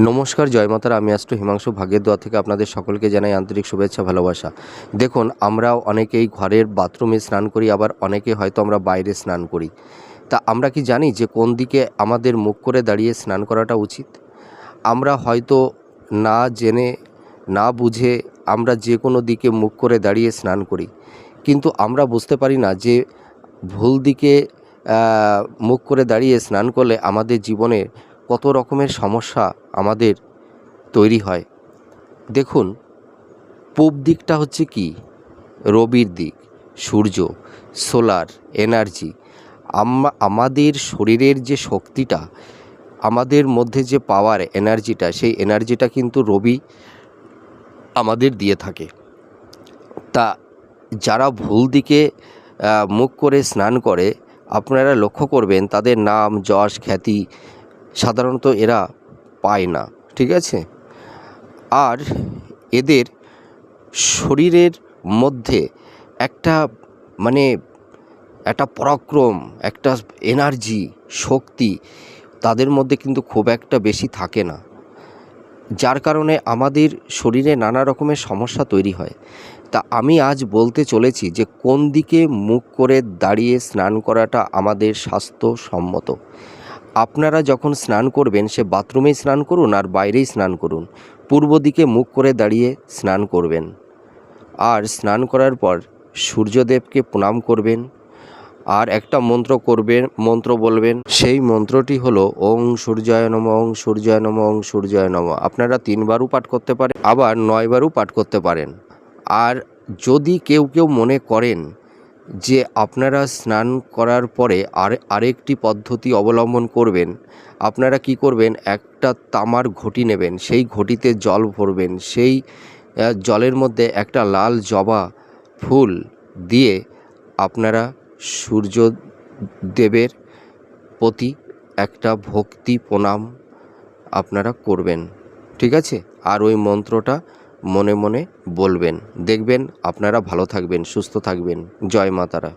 নমস্কার, জয় মাতারা। আমি অ্যাস্ট্রো হিমাংশু ভাগ্যের দোয়া থেকে আপনাদের সকলকে জানাই আন্তরিক শুভেচ্ছা, ভালোবাসা। দেখুন, আমরা অনেকেই ঘরের বাথরুমে স্নান করি, আবার অনেকে হয়তো আমরা বাইরে স্নান করি। তা আমরা কি জানি যে কোন দিকে আমাদের মুখ করে দাঁড়িয়ে স্নান করাটা উচিত? আমরা হয়তো না জেনে না বুঝে আমরা যে কোনো দিকে মুখ করে দাঁড়িয়ে স্নান করি, কিন্তু আমরা বুঝতে পারি না যে ভুল দিকে মুখ করে দাঁড়িয়ে স্নান করলে আমাদের জীবনে কত রকমের সমস্যা আমাদের তৈরি হয়। দেখুন, পূব দিকটা হচ্ছে কি? রবির দিক, সূর্য, সোলার এনার্জি। আমাদের শরীরের যে শক্তিটা, আমাদের মধ্যে যে পাওয়ার এনার্জিটা, সেই এনার্জিটা কিন্তু রবি আমাদের দিয়ে থাকে। তা যারা ভুল দিকে মুখ করে স্নান করে, আপনারা লক্ষ্য করবেন তাদের নাম যশ খ্যাতি সাধারণত এরা পায় না, ঠিক আছে? আর এদের শরীরের মধ্যে একটা মানে একটা পরাক্রম, একটা এনার্জি, শক্তি তাদের মধ্যে কিন্তু খুব একটা বেশি থাকে না, যার কারণে আমাদের শরীরে নানা রকমের সমস্যা তৈরি হয়। তা আমি আজ বলতে চলেছি যে কোন দিকে মুখ করে দাঁড়িয়ে স্নান করাটা আমাদের স্বাস্থ্যসম্মত। আপনারা যখন স্নান করবেন, সে বাথরুমেই স্নান করুন আর বাইরেই স্নান করুন, পূর্ব দিকে মুখ করে দাঁড়িয়ে স্নান করবেন। আর স্নান করার পর সূর্যদেবকে প্রণাম করবেন, আর একটা মন্ত্র বলবেন। সেই মন্ত্রটি হলো ওং সূর্যায় নমঃ, ওং সূর্যায় নমঃ, ওং সূর্যায় নমঃ। আপনারা 3বারও পাঠ করতে পারেন, আবার 9বারও পাঠ করতে পারেন। আর যদি কেউ মনে করেন যে আপনারা স্নান করার পরে আরেকটি পদ্ধতি অবলম্বন করবেন, আপনারা কি করবেন, একটা তামার ঘটি নেবেন, সেই ঘটিতে জল ভরবেন, সেই জলের মধ্যে একটা লাল জবা ফুল দিয়ে আপনারা সূর্যদেবের প্রতি একটা ভক্তি প্রণাম আপনারা করবেন, ঠিক আছে? আর ওই মন্ত্রটা মনে মনে বলবেন। দেখবেন আপনারা ভালো থাকবেন, সুস্থ থাকবেন। জয় মাতারা।